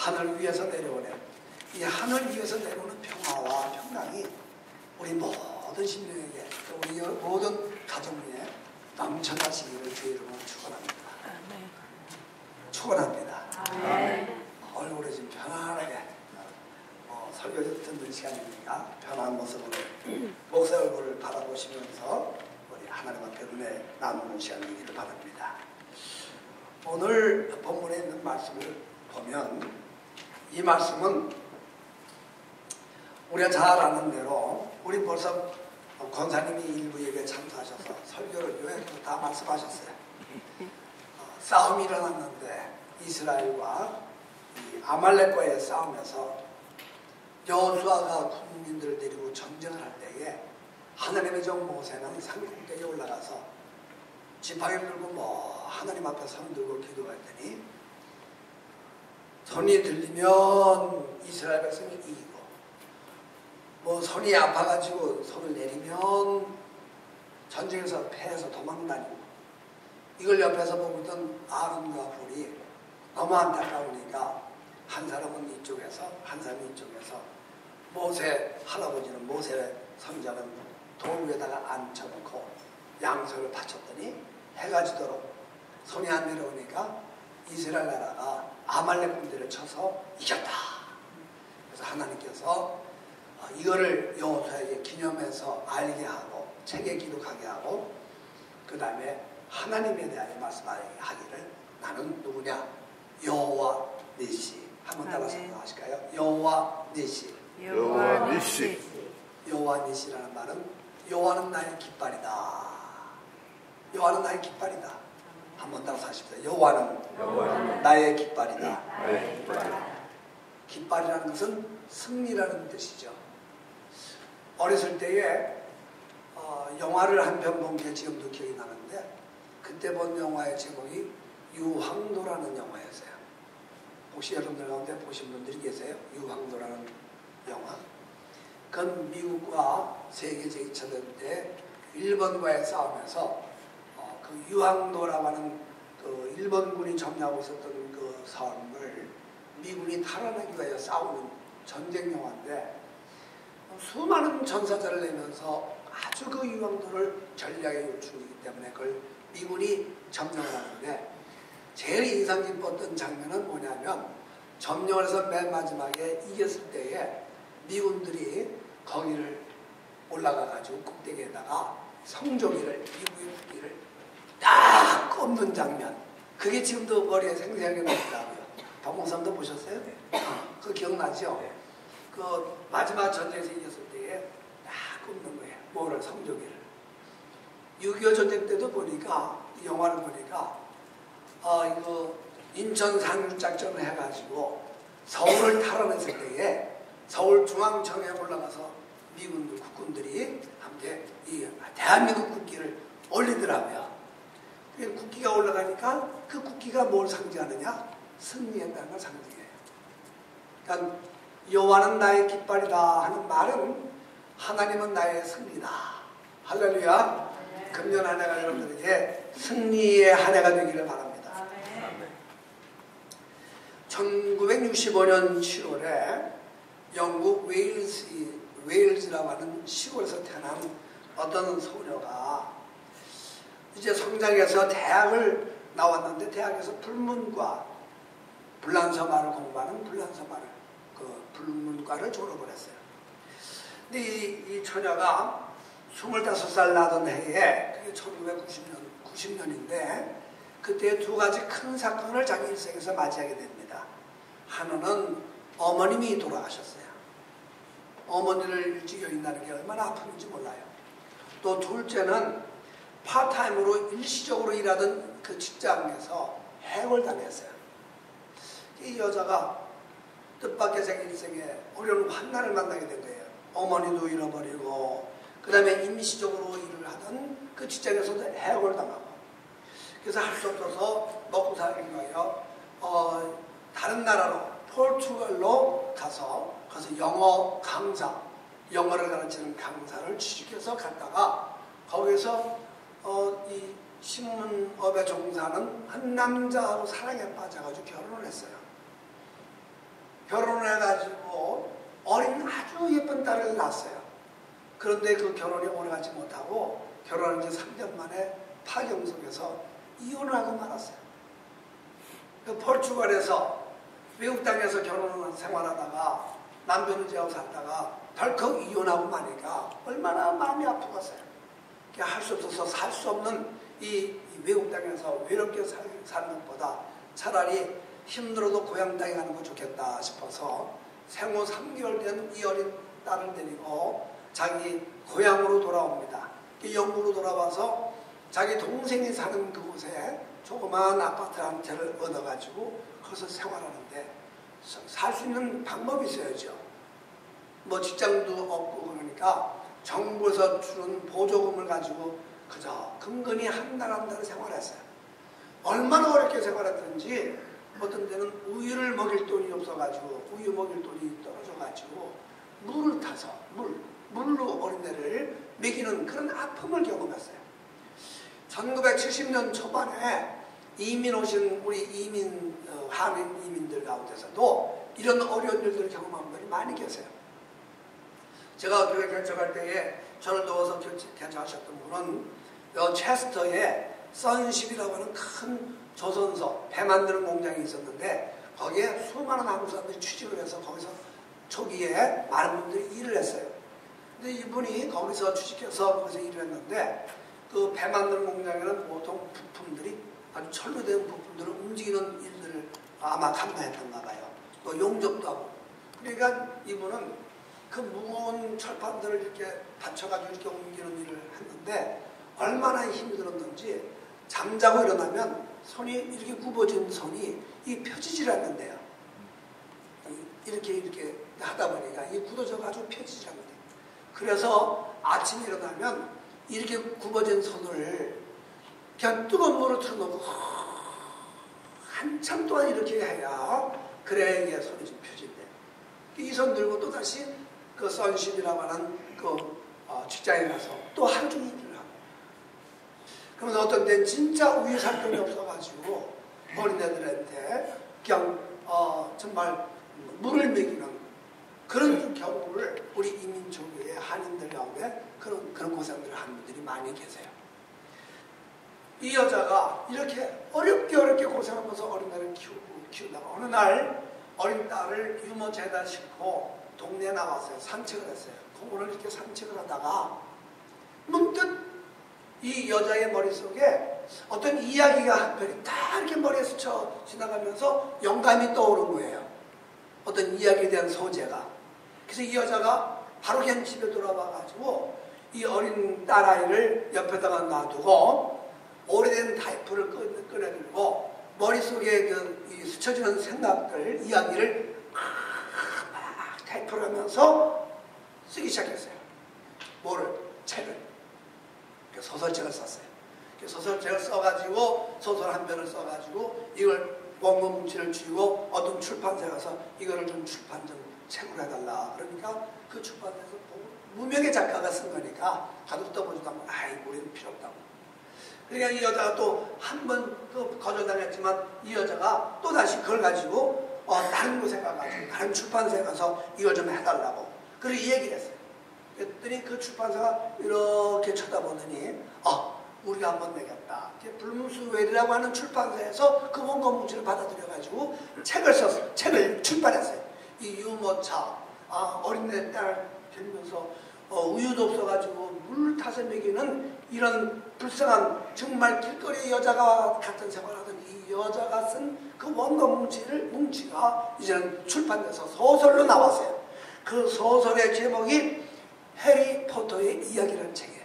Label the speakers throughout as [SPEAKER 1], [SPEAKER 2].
[SPEAKER 1] 하늘 위에서 내려오네. 이 하늘 위에서 내려오는 평화와 평강이 우리 모든 심령에게, 우리 모든 가정 위에 넘쳐나시기를 주의 이름으로 축원합니다. 축원합니다. 얼굴에 좀 편안하게 설교 듣는 시간이니까 편안한 모습으로 목사 얼굴을 바라보시면서 우리 하나님 앞에 은혜 나누는 시간이기를 바랍니다. 오늘 본문에 있는 말씀을 보면 이 말씀은 우리가 잘 아는 대로 우리 벌써 권사님이 일부 예배에 참석하셔서 설교를 요약해서 다 말씀하셨어요. 싸움이 일어났는데 이스라엘과 이 아말렉과의 싸움에서 여호수아가 국민들을 데리고 전쟁을 할 때에 하나님의 종 모세는 산꼭대기에 올라가서 지팡이를 들고 하나님 앞에 손 들고 기도했더니 손이 들리면 이스라엘 백성이 이기고 손이 아파가지고 손을 내리면 전쟁에서 패해서 도망다니고, 이걸 옆에서 보고 있던 아론과 훌이 너무 안타까우니까 한 사람은 이쪽에서 한 사람은 이쪽에서 모세 할아버지는 모세 선자는 돌 위에다가 앉혀놓고 양손을 받쳤더니 해가 지도록 손이 안 내려오니까 이스라엘 나라가 아말렉 군대를 쳐서 이겼다. 그래서 하나님께서 이거를 여호수아에게 기념해서 알게 하고 책에 기록하게 하고, 그 다음에 하나님에 대하여 말씀하기를 나는 누구냐? 여호와 니시. 한번 따라서 하실까요? 여호와 니시.
[SPEAKER 2] 여호와 니시.
[SPEAKER 1] 여호와 니시라는 말은 여호와는 나의 깃발이다. 여호와는 나의 깃발이다. 한번 따라서 하십시오. 여호와는 나의 깃발이다. 깃발이라는 것은 승리라는 뜻이죠. 어렸을 때에 영화를 한 편 본 게 지금도 기억이 나는데, 그때 본 영화의 제목이 유황도라는 영화였어요. 혹시 여러분들 가운데 보신 분들이 계세요? 유황도라는 영화. 그건 미국과 세계 제2차 대전 때 일본과의 싸움에서 그 유황도라고 하는 그 일본군이 점령하고 있었던 그 섬을 미군이 탈환하기 위하여 싸우는 전쟁 영화인데, 수많은 전사자를 내면서 아주 그 유황도를 전략에 요충이기 때문에 그걸 미군이 점령을 하는데, 제일 인상 깊었던 장면은 뭐냐면 점령을 해서 맨 마지막에 이겼을 때에 미군들이 거기를 올라가가지고 꼭대기에다가 성조기를, 미국의 국기를 딱 꼽는 장면, 그게 지금도 머리에 생생하게 나더라고요. 박목사님도 보셨어요? 그거 기억나죠? 그 마지막 전쟁에서 이겼을 때에 딱 꼽는 거예요. 뭐를? 성조기를. 6.25 전쟁 때도 보니까, 이 영화를 보니까 이거 인천 상륙작전을 해가지고 서울을 탈환했을 때에 서울중앙청에 올라가서 미군들, 국군들이 함께 이 대한민국 국기를 올리더라고요. 국기가 올라가니까 그 국기가 뭘 상징하느냐? 승리했다는 걸 상징해요. 그러니까 여호와는 나의 깃발이다 하는 말은 하나님은 나의 승리다. 할렐루야. 금년 한 해가 여러분들에게 승리의 한 해가 되기를 바랍니다. 1965년 7월에 영국 웨일즈라고 하는 시골에서 태어난 어떤 소녀가 이제 성장해서 대학을 나왔는데, 대학에서 불문과 불란서말을 공부하는 불문과를 졸업을 했어요. 근데 이 처녀가 25살 나던 해에, 그게 1990년인데 그때 두 가지 큰 사건을 자기 일생에서 맞이하게 됩니다. 하나는 어머님이 돌아가셨어요. 어머니를 일찍 여인다는 게 얼마나 아픈지 몰라요. 또 둘째는 파타임으로 일시적으로 일하던 그 직장에서 해고당했어요. 이 여자가 뜻밖의 생긴 일생에 어려운 환난을 만나게 된 거예요. 어머니도 잃어버리고, 그 다음에 임시적으로 일을 하던 그 직장에서도 해고를 당하고, 그래서 할 수 없어서 먹고 살기 위하여 다른 나라로, 포르투갈로 가서 영어 강사, 영어를 가르치는 강사를 취직해서 갔다가 거기서 이 신문업에 종사하는 한 남자하고 사랑에 빠져가지고 결혼을 했어요. 딸을 낳았어요. 그런데 그 결혼이 오래가지 못하고 결혼한 지 3년 만에 파경 속에서 이혼을 하고 말았어요. 그 포르투갈에서 외국 땅에서 결혼 생활하다가 남편을 제하고 살다가 덜컥 이혼하고 마니까 얼마나 마음이 아프겠어요. 할 수 없어서 살 수 없는 이 외국 땅에서 외롭게 사는 것보다 차라리 힘들어도 고향 땅에 가는 거 좋겠다 싶어서 생후 3개월 된 이 어린 딸을 데리고 자기 고향으로 돌아옵니다. 영국으로 돌아와서 자기 동생이 사는 그곳에 조그마한 아파트 한 채를 얻어가지고 거기서 생활하는데 살 수 있는 방법이 있어야죠. 뭐 직장도 없고 그러니까 정부에서 주는 보조금을 가지고 그저 근근히 한 달 한 달 생활했어요. 얼마나 어렵게 생활했던지 어떤 데는 우유를 먹일 돈이 없어가지고 우유 먹일 돈이 떨어져가지고 물을 타서 물로 어린애를 먹이는 그런 아픔을 경험했어요. 1970년 초반에 이민 오신 우리 한인 이민들 가운데서도 이런 어려운 일들을 경험한 분들이 많이 계세요. 제가 교회 개척할 때에 저를 도와서 개척하셨던 분은 체스터에 선십이라고 하는 큰 조선소 배 만드는 공장이 있었는데 거기에 수많은 한국 사람들이 취직을 해서 거기서 초기에 많은 분들이 일을 했어요. 근데 이분이 거기서 취직해서 거기서 일을 했는데 그 배 만드는 공장에는 보통 부품들이 아주 철로 된 부품들을 움직이는 일들을 아마 감당했던가 봐요. 또 용접도 하고. 그러니까 이분은 그 무거운 철판들을 이렇게 받쳐가지고 이렇게 옮기는 일을 했는데 얼마나 힘이 들었는지 잠자고 일어나면 손이 이렇게 굽어진 손이 이 펴지질 않는데요. 이렇게 하다 보니까 이 굳어져가지고 펴지질 않는데요. 그래서 아침에 일어나면 이렇게 굽어진 손을 그냥 뜨거운 물을 틀어놓고 한참 동안 이렇게 해야 그래야 이게 손이 좀 펴진대요. 이 손 들고 또 다시 그 선십이라고 하는 그 직장에 가서 또 하루 종일 일을 하고 그러면서 어떤 때는 진짜 우유 살 돈이 없어가지고 어린애들한테 그냥 정말 물을 먹이는 그런 경우를 우리 이민족의 한인들 가운데 그런 고생들을 하는 분들이 많이 계세요. 이 여자가 이렇게 어렵게 고생하면서 어린애를 키우다가 어느 날 어린 딸을 유모차에다 싣고 동네에 나갔어요. 산책을 했어요. 공원을 이렇게 산책을 하다가 문득 이 여자의 머릿속에 어떤 이야기가 한 편이 딱 이렇게 머리에 스쳐 지나가면서 영감이 떠오른 거예요. 어떤 이야기에 대한 소재가. 그래서 이 여자가 바로 그냥 집에 돌아와가지고 이 어린 딸아이를 옆에다가 놔두고 오래된 다이퍼를 꺼내들고 머릿속에 이 스쳐지는 생각들, 이야기를 막 타이프를 하면서 쓰기 시작했어요. 뭐를? 책을. 소설책을 썼어요. 소설책을 써가지고 소설 한 편을 써가지고 이걸 원고 뭉치를 쥐고 어떤 출판사에 가서 이거를 좀 출판 좀 책으로 해달라. 그러니까 그 출판사에서 무명의 작가가 쓴 거니까 가득 떠보지도 않고 아이고 우리는 필요 없다고. 그러니까 이 여자가 또 한 번 거절당했지만 이 여자가 또 다시 그걸 가지고 다른 곳에 가가지고 다른 출판사에 가서 이걸 좀 해달라고 그리고 이 얘기를 했어요. 그랬더니 그 출판사가 이렇게 쳐다보더니 우리가 한번 내겠다. 블룸스웰이라고 하는 출판사에서 그 원고 뭉치를 받아들여가지고 책을 출판했어요. 이 유모차 어린애 딸 데리면서 우유도 없어가지고 물 타서 먹이는 이런 불쌍한 정말 길거리 여자가 같은 생활하던 이 여자가 쓴 그 원고 뭉치가 이제는 출판돼서 소설로 나왔어요. 그 소설의 제목이 해리포터의 이야기라는 책이에요.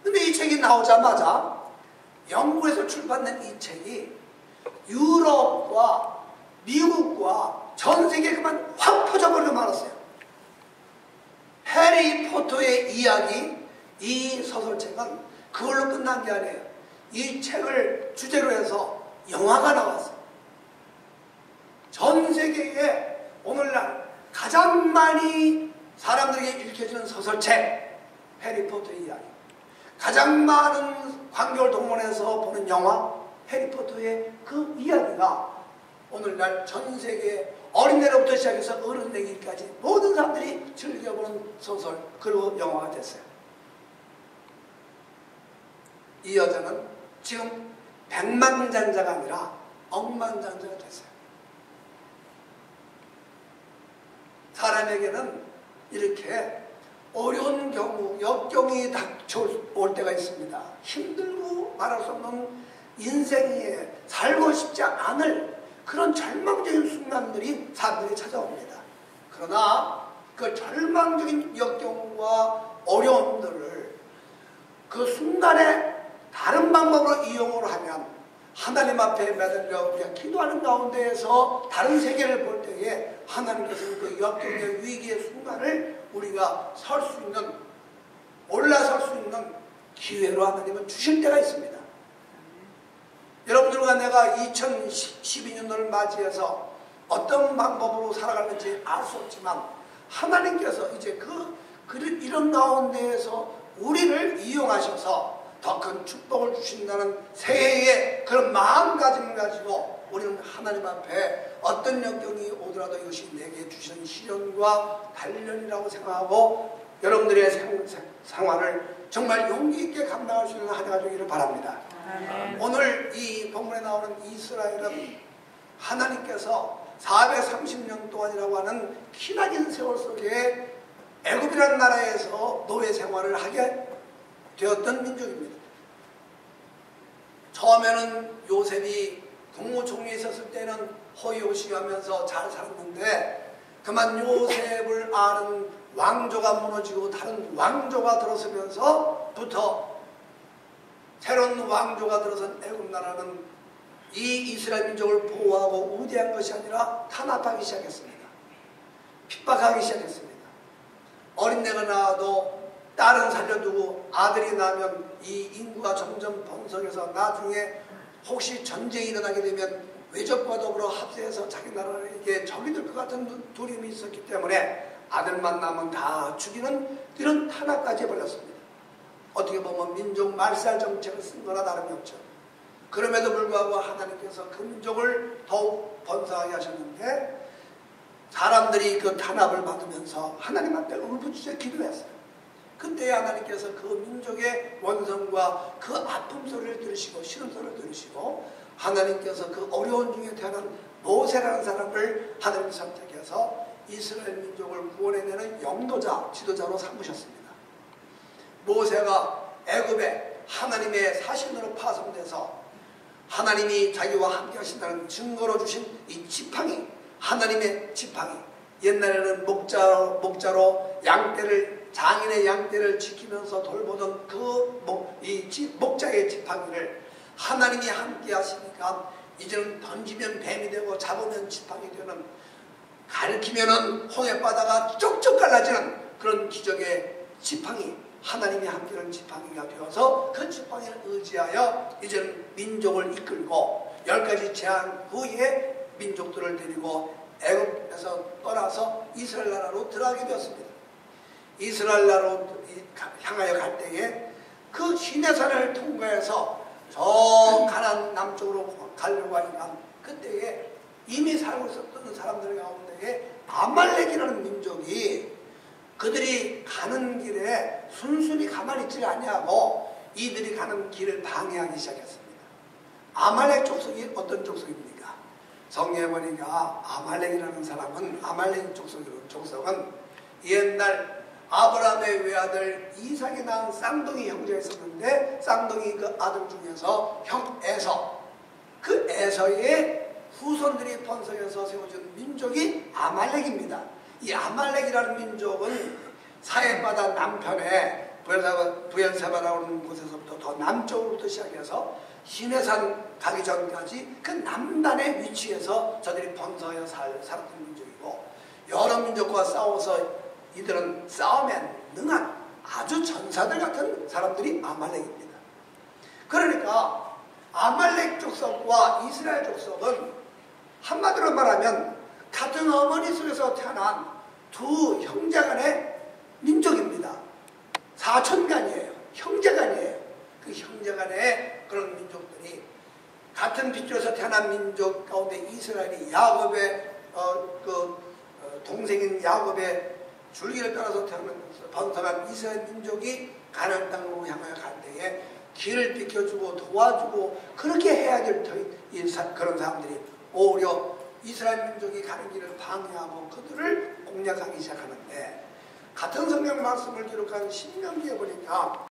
[SPEAKER 1] 근데 이 책이 나오자마자 영국에서 출판된 이 책이 유럽과 미국과 전 세계에 그만 확 퍼져버리고 말았어요. 해리포터의 이야기, 이 소설책은 그걸로 끝난 게 아니에요. 이 책을 주제로 해서 영화가 나왔어요. 전 세계에 오늘날 가장 많이 사람들에게 읽혀지는 소설책, 해리포터의 이야기. 가장 많은 관객을 동원해서 보는 영화, 해리포터의 그 이야기가 오늘날 전 세계 어린애로부터 시작해서 어른 되기까지 모든 사람들이 즐겨보는 소설 그리고 영화가 됐어요. 이 여자는 지금 백만장자가 아니라 억만장자가 됐어요. 사람에게는 이렇게 어려운 경우, 역경이 닥쳐올 때가 있습니다. 힘들고 말할 수 없는 인생에 살고 싶지 않을 그런 절망적인 순간들이 사람들이 찾아옵니다. 그러나 그 절망적인 역경과 어려움들을 그 순간에 다른 방법으로 이용을 하면 하나님 앞에 매달려 우리가 기도하는 가운데에서 다른 세계를 볼 때에 하나님께서는 그 역경의 위기의 순간을 우리가 설 수 있는, 올라설 수 있는 기회로 하나님은 주실 때가 있습니다. 여러분들과 내가 2012년도를 맞이해서 어떤 방법으로 살아가는지 알 수 없지만 하나님께서 이제 이런 가운데에서 우리를 이용하셔서 더 큰 축복을 주신다는 새해의 그런 마음가짐을 가지고 우리는 하나님 앞에 어떤 역경이 오더라도 이것이 내게 주시는 시련과 단련이라고 생각하고 여러분들의 생활을 정말 용기 있게 감당할 수 있는 한 해가 되기를 바랍니다. 오늘 이 본문에 나오는 이스라엘은 하나님께서 430년 동안이라고 하는 기나긴 세월 속에 애굽이라는 나라에서 노예 생활을 하게 되었던 민족입니다. 처음에는 요셉이 국무총리에 있었을 때는 호의호식하면서 잘 살았는데 그만 요셉을 아는 왕조가 무너지고 다른 왕조가 들어서면서부터 새로운 왕조가 들어선 애굽 나라는 이 이스라엘 민족을 보호하고 우대한 것이 아니라 탄압하기 시작했습니다. 핍박하기 시작했습니다. 어린애가 나와도 딸은 살려두고 아들이 나면 이 인구가 점점 번성해서 나중에 혹시 전쟁이 일어나게 되면 외적과 더불어 합세해서 자기 나라에게 적이 될 것 같은 두려움이 있었기 때문에 아들만 남은 다 죽이는 이런 탄압까지 해버렸습니다. 어떻게 보면 민족 말살 정책을 쓴 거나 다름이 없죠. 그럼에도 불구하고 하나님께서 그 민족을 더욱 번성하게 하셨는데 사람들이 그 탄압을 받으면서 하나님 앞에 울부짖어 기도했어요. 그때 하나님께서 그 민족의 원성과 그 아픔 소리를 들으시고 시름 소리를 들으시고 하나님께서 그 어려운 중에 태어난 모세라는 사람을 하나님 선택해서 이스라엘 민족을 구원해내는 영도자, 지도자로 삼으셨습니다. 모세가 애굽에 하나님의 사신으로 파송돼서 하나님이 자기와 함께 하신다는 증거로 주신 이 지팡이, 하나님의 지팡이, 옛날에는 목자로 양떼를, 장인의 양떼를 지키면서 돌보던 그 목자의 지팡이를 하나님이 함께 하시니까 이제는 던지면 뱀이 되고 잡으면 지팡이 되는, 가리키면은 홍해바다가 쪽쪽 갈라지는 그런 기적의 지팡이, 하나님이 함께하는 지팡이가 되어서 그 지팡이를 의지하여 이제는 민족을 이끌고 10가지 재앙 후에 민족들을 데리고 애굽에서 떠나서 이스라엘 나라로 들어가게 되었습니다. 이스라엘 나라로 향하여 갈 때에 그 시내산을 통과해서 저 가나안 남쪽으로 가려고 하니까 그때에 이미 살고 있었던 사람들 가운데에 아말렉이라는 민족이 그들이 가는 길에 순순히 가만히 있지 아니하고 이들이 가는 길을 방해하기 시작했습니다. 아말렉 족속이 어떤 족속입니까? 성경에 보니까 아말렉이라는 사람은, 아말렉 족속은 옛날 아브라함의 외아들 이삭이 낳은 쌍둥이 형제가 있었는데 쌍둥이 그 아들 중에서 형 에서, 그 에서의 후손들이 번성해서 세워진 민족이 아말렉입니다. 이 아말렉이라는 민족은 사해바다 남편에 부엘세바라는 곳에서부터 더 남쪽으로부터 시작해서 시내산 가기 전까지 그 남단의 위치에서 저들이 번성하여 살았던 민족이고, 여러 민족과 싸워서 이들은 싸움에 능한 아주 전사들 같은 사람들이 아말렉입니다. 그러니까 아말렉 족속과 이스라엘 족속은 한마디로 말하면 같은 어머니 속에서 태어난 두 형제간의 민족입니다. 사촌간이에요. 형제간이에요. 그 형제간의 그런 민족들이 같은 핏줄에서 태어난 민족 가운데 이스라엘이 야곱의 동생인 야곱의 줄기를 따라서 번성한 이스라엘 민족이 가나안 땅으로 향하여 갈 때에 길을 비켜주고 도와주고 그렇게 해야 될 그런 사람들이 오히려 이스라엘 민족이 가는 길을 방해하고 그들을 공략하기 시작하는데, 같은 성경 말씀을 기록한 신명기에 보니까